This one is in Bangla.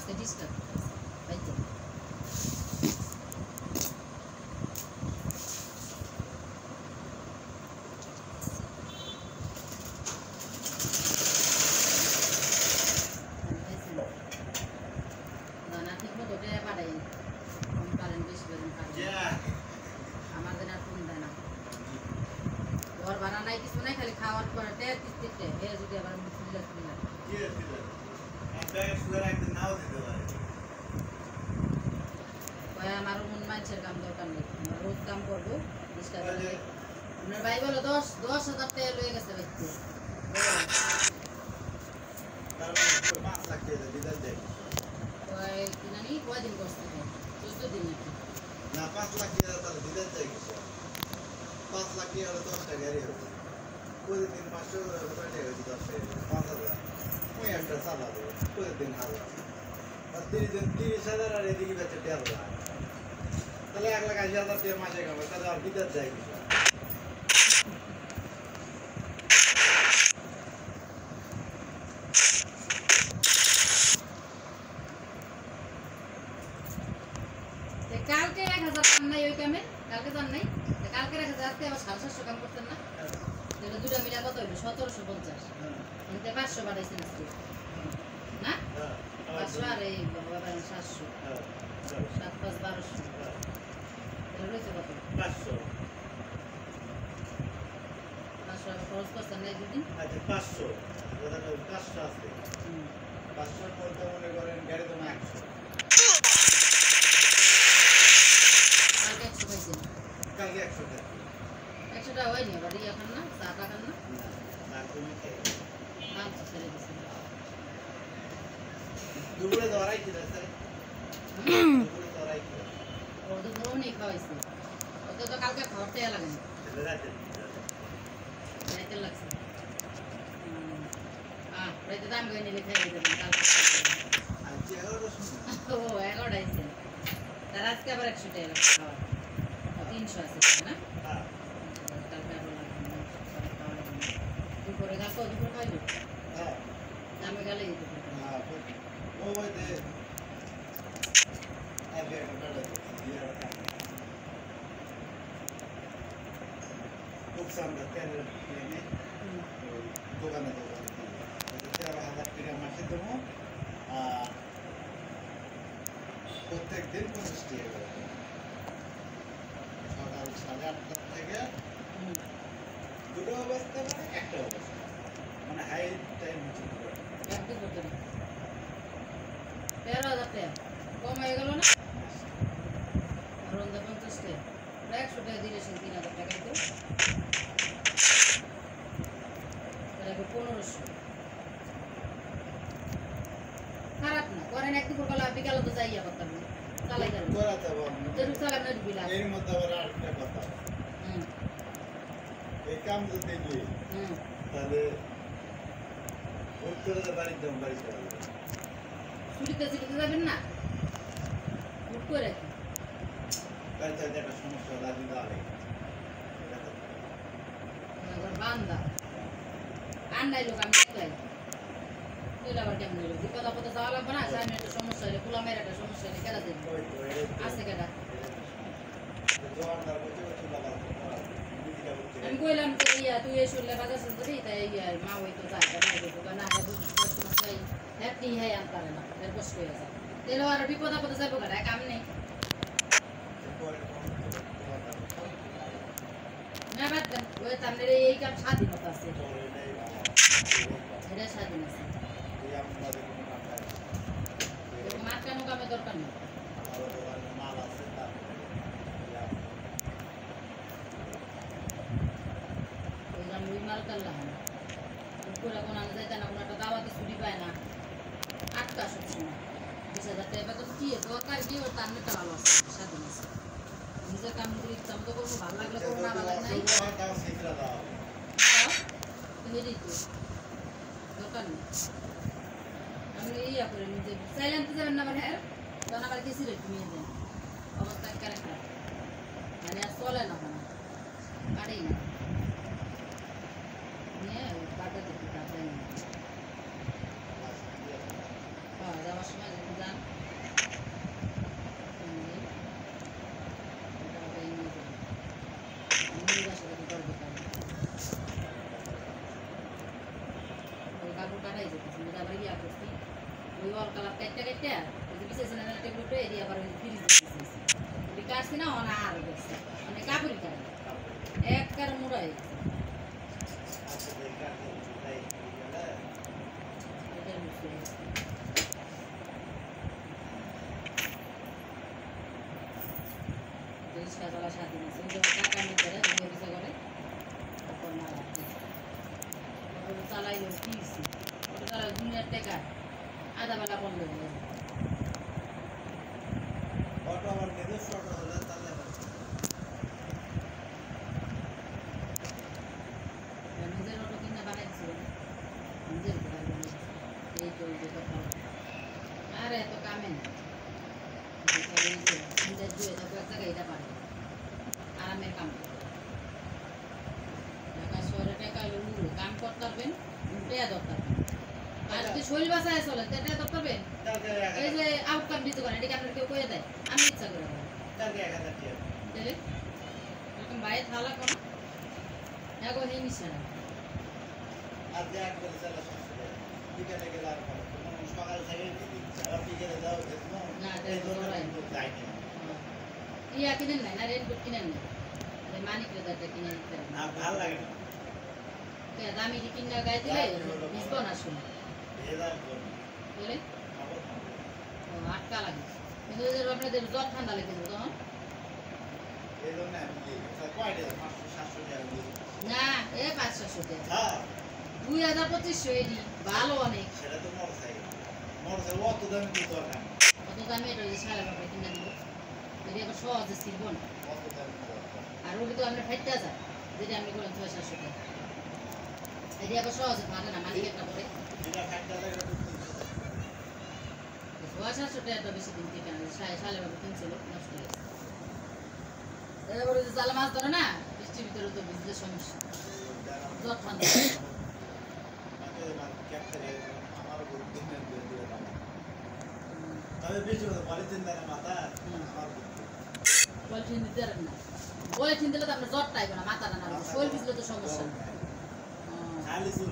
আজকে ডিস্টার্ব বাইতে দানা ঠিক মতো ওটা পাঠাই কারেন্ট বেশি বেরোন আমাদের আর ফোন দেয় না ঘর ভাড়া নাই কিছু নাই খালি খাওয়ার পরে তিনটে এর যদি আবার আমার মন মানুষের কাম দরকার নেই রোজ কাম করবো আপনার ভাই বলো 10,000 টাকা লয়ে গেছে ব্যক্তি কয়দিন করতে 14 দিন নাকি না 5 লাখ টাকা তাহলে দিতে চাই 5 লাখ টাকা হলে 10 টাকা গাড়ি হবে প্রতিদিন 500 টাকা হয়েছে 10 টাকা 5,000 ওই একটা চালাবো প্রতিদিন 1000 আর 30,000 আর এদিকে বেচে 13,000 তাহলে 1,80,000 টাকা মাসে কামাই তাহলে আর দিতে চাই কালকে 1,000 কাম নাই ওই কামে কালকে জান নাই কালকে 1,000 আজকে আবার 750 কাম করতেন না তাহলে দুটো মিলে কত হইলো 1750 এতে 500 বাড়াইছেন আজকে না 500 আর এই বাবা 700 7 5 1200 তাহলে রয়েছে কত 500 খরচ করছেন না দুদিন আচ্ছা 500 ওটা 500 আছে 500 করতে মনে করেন গাড়ি তো 100 কালকে 100 টাকা 100 টাকা হয়নি আবার ইয়া খান না চা টা খান না না তুমি খেয়ে নাম ছেড়ে দিচ্ছেন দুপুরে দরাই ছিল স্যার দুপুরে দরাই ছিল ও তো গরম নেই খাওয়াইছে ওকে তো কালকে খাওয়াতে লাগে না রাতে লাগছে রাতে দাম গই নিলে খাই দিবেন কালকে আজকে 11 ও 11 আইছে তার আজকে আবার 100 টাকা লাগছে খাওয়া 300 আছে না হ্যাঁ কালকে আবার লাগবে দুপুরে গাছ দুপুরে খাইলো হ্যাঁ দামে গেলে হ্যাঁ ও ওই দে আগে একটা খুব সামনে তেল এনে দোকানে 13,000 টাকা মাসে দেবো আর প্রত্যেক দিন 50 টাকা করে সকাল 8:30 থেকে দুটো অবস্থা মানে একটা অবস্থা মানে হাই টাইম হচ্ছে একটু করতে 13,000 টাকা কম হয়ে গেল না রন্ধা 50 টাকা 100 টাকা দিলে 3,000 টাকা দিত তাহলে 1500 খারাপ না করেন একটু করে বিকালে তো যাইয়া করতাম চালাই যাবো করাতে পারবো যেটুকু চালান না বিলা এর মধ্যে আবার আরেকটা কথা এই কাম যদি দিই তাহলে উত্তরে বাড়ি যাবো বাড়ি যাবো ছুটিতে যাবেন না বুক করে রাখি বাড়ি যাতে একটা সমস্যা রাজি দাঁড়াবে বান্দা আন্দাই লোক আমি দেখলাই আবার কেমন হইলো বিপদ আপদে যাওয়া লাগবে না সামনে একটা সমস্যা হলে গোলামের একটা সমস্যা হলে কেটা দেবে আছে কেটা আমি কইলাম তো ইয়া তুই এই শুনলে বাজার শুনতে তাই মা ওই তো যায় না হ্যাপি হ্যাঁ আনতে না এর কষ্ট হয়ে যায় তাহলে আর বিপদ আপদে যাবো কেটা কাম নেই না বাদ দেন ওই তামনের এই কাম স্বাধীনতা আছে এটা স্বাধীন আছে মার কেন কামে দরকার নেই মাল করলাম উপরে কোনো আনা যাইতে না কোনো একটা দাওয়াতে ছুটি পায় না 8টা সবসময় 20,000 টাকা তো কি দরকার কি ওর তার নেটা ভালো আছে স্বাধীন আছে নিজের কাম করে ইচ্ছা মতো করবো ভালো লাগলে করবো না ভালো নাই দরকার নেই আমি ইয়া করে নিজে চাইলেন তো যাবেন না মানে তখন আবার গেছি রে নিয়ে দেন অবস্থা ক্যারেক্টার মানে আর চলে না মানে কাটেই না নিয়ে কাটে দেখি কাটে যাওয়ার সময় যান কাটটা ওই যে বিশেষ না টেবিল উপরে এরিয়া আবার ওই ফ্রিজ দিতেছি ওই কাটছি না অনা আর গেছে মানে কাপড়ি কাটে এক কার মোড়া হয়ে গেছে এটার মুখে রিক্সা চালা সাথে নিচ্ছে ওই যে টাকা নিতে করে রিক্সা করে তারপর মারা ওটা চালাইলো কিছি ওটা চালাই 2,000 টাকা আধা বেলা বন্ধ হয়ে গেছে অটো আমার নিজস্ব অটো হলে তাহলে নিজের অটো কিনে বানাইছিল নিজের ঘোড়ায় বানিয়েছে এই তো ওই যে কথা আর এত কামে না চিন্তা জুয়ে থাকো এক জায়গায় এটা পারে আরামের কাম করে ঢাকা শহরে টাকা হলে মুড়ো কাম করতে পারবেন টেয়া দরকার আর যদি শরীর বাসায় চলে তো এটা দরকার পারবেন এই যে আউটকাম দিতে পারেন এটাকে আপনার কেউ কয়ে দেয় আমি ইচ্ছা করে তাহলে এরকম বাইরে থালা কোনো এখন এই নিশানা আর দেখ করে চালা সংসারে বিকেলে গেলে আর ভালো সকাল থেকে আবার বিকেলে যাও না এই দোকানে যাইনি ইয়া কিনেন নাই না রেনকোট কিনেন নাই মানিক রেদারটা কিনে দিতে পারেন না ভালো লাগে না দামি কিনা গায়ে দিলে ভিজবো না শুনে ভেজাল করবে বলে খাবো ও আটকা লাগে কিন্তু ওই যে আপনাদের জ্বর ঠান্ডা লেগে যাবে তখন এই জন্য আমি কয়টা 500-700 টাকা দিই না এ 500 টাকা হ্যাঁ 2,2500 এডি ভালো অনেক সেটা তো মোটরসাইকেল অত দামি কি দরকার অত দামি এটা ওই যে সারা বাবা কিনে দিব যদি আবার সহজে ছিলব না অত দামি দরকার আর ওটি তো আপনার ফাইটটা যায় যেটা আপনি করেন 600-700 টাকা এটি আবার সহজে থাকে না মালিক একটা পরে যেটা ফাইটটা লাগে ওটা 600 টাকা বেশি দিন থেকে না সালে বাবা কিনছিল নষ্ট হয়ে গেছে এবারে যে জালে মাছ ধরে না বৃষ্টির ভিতরে তো ভিজলে সমস্যা জ্বর ঠান্ডা আমারও দিন দিয়ে দাও তবে বেশি হতো পলিথিন দেয় না মাথা পলিথিন দিতে পারেন না পলিথিন দিলে তো আপনার জ্বরটা আইব না মাথাটা না শরীর ভিজলে তো সমস্যা খালি চুল